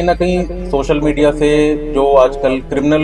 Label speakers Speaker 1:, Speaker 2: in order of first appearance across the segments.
Speaker 1: कहीं ना कहीं सोशल मीडिया से जो आजकल क्रिमिनल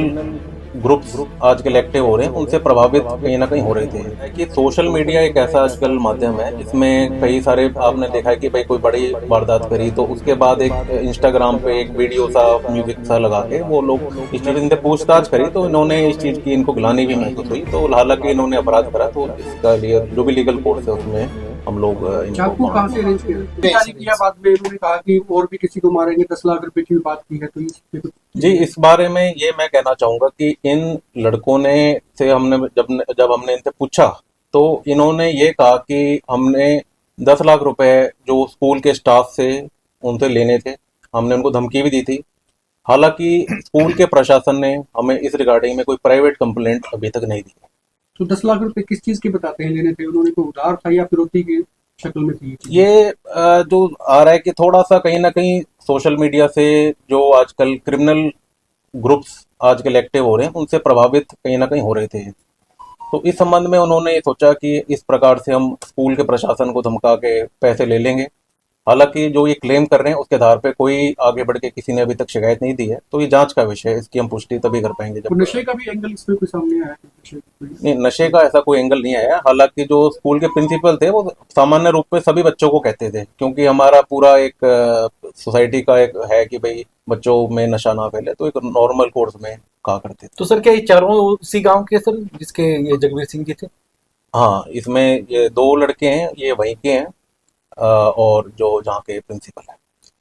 Speaker 1: ग्रुप्स आजकल एक्टिव हो रहे हैं उनसे प्रभावित कहीं ना कहीं हो रहे थे कि सोशल मीडिया एक ऐसा आजकल माध्यम है जिसमें कई सारे आपने देखा है कि भाई कोई बड़ी वारदात करी तो उसके बाद एक इंस्टाग्राम पे एक वीडियो सा म्यूजिक सा लगा के वो लोग इस चीज इनसे पूछताछ करी तो इन्होंने इस चीज की इनको गिलानी भी महसूस हुई तो हालांकि इन्होंने अपराध करा तो इसका लिए जो भी लीगल कोर्स है उसमें हम लोग इनको
Speaker 2: चाकू कहाँ से अरेंज किया? जारी किया बाद में उन्होंने कहा कि और भी किसी को मारेंगे, 10 लाख रुपए की भी बात की है, तो इस पे कुछ
Speaker 1: जी इस बारे में ये मैं कहना चाहूंगा कि इन लड़कों ने से हमने जब हमने इनसे पूछा तो इन्होंने ये कहा कि हमने 10 लाख रुपए जो स्कूल के स्टाफ से उनसे लेने थे। हमने उनको धमकी भी दी थी। हालांकि स्कूल के प्रशासन ने हमें इस रिगार्डिंग में कोई प्राइवेट कंप्लेंट अभी तक नहीं दी।
Speaker 2: तो 10 लाख रुपए किस चीज के बताते हैं लेने थे? उन्होंने कोई उधार था या फिरौती की शक्ल में थी ये चीजें?
Speaker 1: ये जो आ रहा है कि थोड़ा सा कहीं ना कहीं सोशल मीडिया से जो आजकल क्रिमिनल ग्रुप्स आजकल एक्टिव हो रहे हैं उनसे प्रभावित कहीं ना कहीं हो रहे थे। तो इस संबंध में उन्होंने ये सोचा कि इस प्रकार से हम स्कूल के प्रशासन को धमका के पैसे ले लेंगे। हालांकि जो ये क्लेम कर रहे हैं उसके आधार पे कोई आगे बढ़ के किसी ने अभी तक शिकायत नहीं दी है तो ये जांच का विषय है। इसकी हम पुष्टि तभी कर पाएंगे
Speaker 2: तो
Speaker 1: जब
Speaker 2: नशे का भी एंगल इसमें कोई सामने आया है? नशे का कोई?
Speaker 1: नहीं, नशे का ऐसा कोई एंगल नहीं आया। हालांकि जो स्कूल के प्रिंसिपल थे वो सामान्य रूप में सभी बच्चों को कहते थे क्योंकि हमारा पूरा एक सोसाइटी का एक है कि भाई बच्चों में नशा ना फैले तो एक नॉर्मल कोर्स में कहा करते थे।
Speaker 3: तो सर क्या ये चारों उसी गांव के सर जिसके ये जगवीर सिंह जी थे?
Speaker 1: हाँ इसमें ये दो लड़के हैं ये वहीं के हैं और जो जहाँ के प्रिंसिपल है।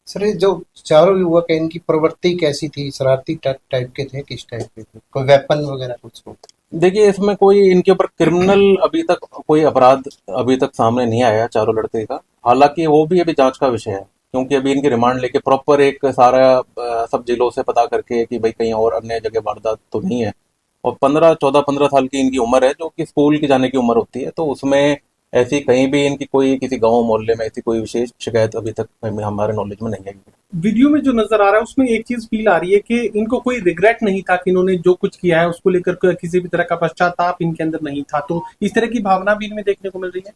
Speaker 4: सर ये जो चारों युवक हैं इनकी प्रवृत्ति कैसी थी? शरारती टाइप के थे? किस टाइप के थे? कोई वेपन वगैरह कुछ हो?
Speaker 1: देखिए इसमें कोई इनके ऊपर क्रिमिनल अभी तक कोई अपराध अभी तक सामने नहीं आया चारों लड़के का। हालांकि वो भी अभी जांच का विषय है क्योंकि अभी इनकी रिमांड लेके प्रॉपर एक सारा सब जिलों से पता करके कि भाई कहीं और अन्य जगह वारदात तो नहीं है। और 15 14 15 साल की इनकी उम्र है जो कि स्कूल की जाने की उम्र होती है तो उसमें ऐसी कहीं भी इनकी कोई किसी गांव मोहल्ले में ऐसी कोई विशेष शिकायत अभी तक हमारे नॉलेज में नहीं आई।
Speaker 5: वीडियो में जो नजर आ रहा है उसमें एक चीज फील आ रही है कि इनको कोई रिग्रेट नहीं था कि इन्होंने जो कुछ किया है उसको लेकर किसी भी तरह का पश्चाताप इनके अंदर नहीं था, तो इस तरह की भावना भी इनमें देखने को मिल रही है।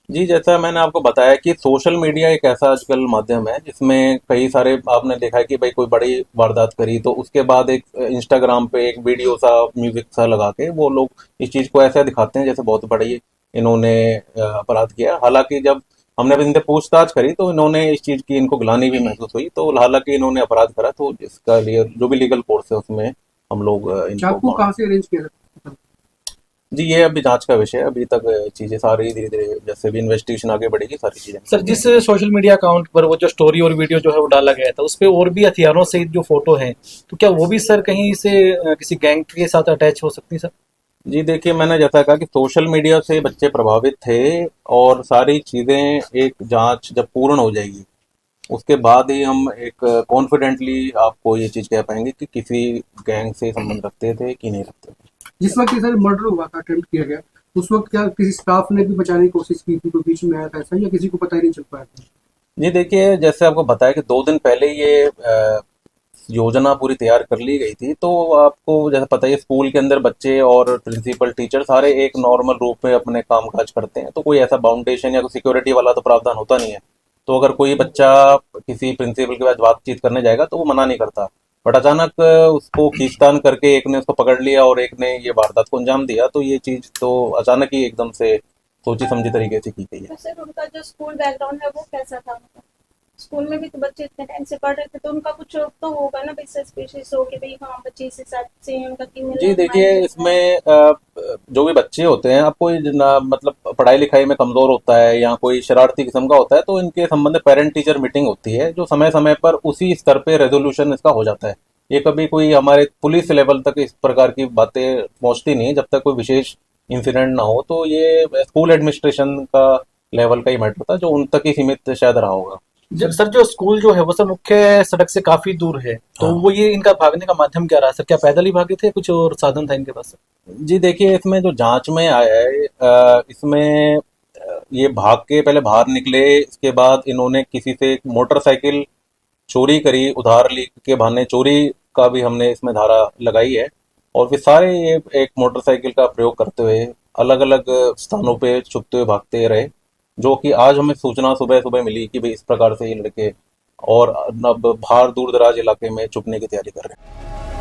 Speaker 1: जी जैसा मैंने आपको बताया कि सोशल मीडिया एक ऐसा आजकल माध्यम है जिसमें कई सारे आपने देखा है कि भाई कोई बड़ी वारदात करी तो उसके बाद एक इंस्टाग्राम पे एक वीडियो सा म्यूजिक सा लगा के वो लोग इस चीज को ऐसा दिखाते हैं जैसे बहुत बड़ी इन्होंने अपराध किया। हालांकि जब हमने अब इनसे पूछताछ करी तो इन्होंने इस चीज की इनको गिलानी भी महसूस हुई तो हालांकि इन्होंने अपराध करा तो इसका लिए जो भी लीगल कोर्स है उसमें हम लोग
Speaker 2: चाकू
Speaker 1: इनको
Speaker 2: कहाँ से अरेंज किया?
Speaker 1: जी ये अभी जांच का विषय है। अभी तक चीजें सारी धीरे धीरे जैसे भी इन्वेस्टिगेशन आगे बढ़ेगी सारी चीजें।
Speaker 3: सर जिस सोशल मीडिया अकाउंट पर वो जो स्टोरी और वीडियो जो है वो डाला गया था उस पे और भी हथियारों से जो फोटो है, तो क्या वो भी सर कहीं से किसी गैंग के साथ अटैच हो सकती है सर?
Speaker 1: जी देखिए मैंने जैसा कहा कि सोशल मीडिया से बच्चे प्रभावित थे और सारी चीजें एक जांच जब पूर्ण हो जाएगी उसके बाद ही हम एक कॉन्फिडेंटली आपको ये चीज कह पाएंगे कि किसी गैंग से संबंध रखते थे कि नहीं रखते थे।
Speaker 2: जिस वक्त ये सर मर्डर हुआ था, अटेम्प्ट किया गया, उस वक्त क्या किसी स्टाफ ने भी बचाने की कोशिश की थी? कोई बीच में आया था ऐसा, या किसी को पता ही नहीं चल पाया था?
Speaker 1: जी देखिए जैसे आपको बताया कि 2 दिन पहले ये योजना पूरी तैयार कर ली गई थी तो आपको जैसे पता ही है, स्कूल के अंदर बच्चे और प्रिंसिपल टीचर सारे एक नॉर्मल रूप में अपने काम काज करते हैं तो कोई ऐसा बाउंडेशन या सिक्योरिटी वाला तो प्रावधान होता नहीं है। तो अगर कोई बच्चा किसी प्रिंसिपल के पास बातचीत करने जाएगा तो वो मना नहीं करता। बट अचानक उसको खींचतान करके एक ने उसको पकड़ लिया और एक ने ये वारदात को अंजाम दिया तो ये चीज तो अचानक ही एकदम से सोची समझी तरीके से की गई है।
Speaker 6: तो सर उनका जो स्कूल बैकग्राउंड है वो कैसा था? मतलब स्कूल में भी तो बच्चे इतने टाइम से पढ़ रहे थे तो उनका कुछ तो होगा ना, स्पेशलिस्ट हो कि भाई हाँ बच्चे इस हिसाब से हैं, उनका
Speaker 1: जी
Speaker 6: क्रिमिनल
Speaker 1: देखिए
Speaker 6: माइंड है।
Speaker 1: इसमें जो भी बच्चे होते हैं अब कोई मतलब पढ़ाई लिखाई में कमजोर होता है या कोई शरारती किस्म का होता है तो इनके संबंध में पेरेंट टीचर मीटिंग होती है जो समय समय पर उसी स्तर पे रेजोल्यूशन इसका हो जाता है। ये कभी कोई हमारे पुलिस लेवल तक इस प्रकार की बातें पहुंचती नहीं है जब तक कोई विशेष इंसिडेंट ना हो। तो ये स्कूल एडमिनिस्ट्रेशन का लेवल का ही मैटर था जो उन तक ही सीमित शायद रहा होगा।
Speaker 3: सर जो स्कूल जो है वो सर मुख्य सड़क से काफी दूर है, तो
Speaker 1: हाँ
Speaker 3: वो ये इनका भागने का माध्यम क्या रहा सर? क्या पैदल ही भागे थे, कुछ और साधन था इनके पास सर?
Speaker 1: जी देखिए इसमें जो जांच में आया है इसमें ये भाग के पहले बाहर निकले। इसके बाद इन्होंने किसी से एक मोटरसाइकिल चोरी करी उधार ली के बहाने चोरी का भी हमने इसमें धारा लगाई है। और फिर सारे ये एक मोटरसाइकिल का प्रयोग करते हुए अलग अलग स्थानों पे छुपते हुए भागते रहे जो कि आज हमें सूचना सुबह सुबह मिली कि भाई इस प्रकार से ये लड़के और अब बाहर दूर दराज इलाके में छुपने की तैयारी कर रहे हैं।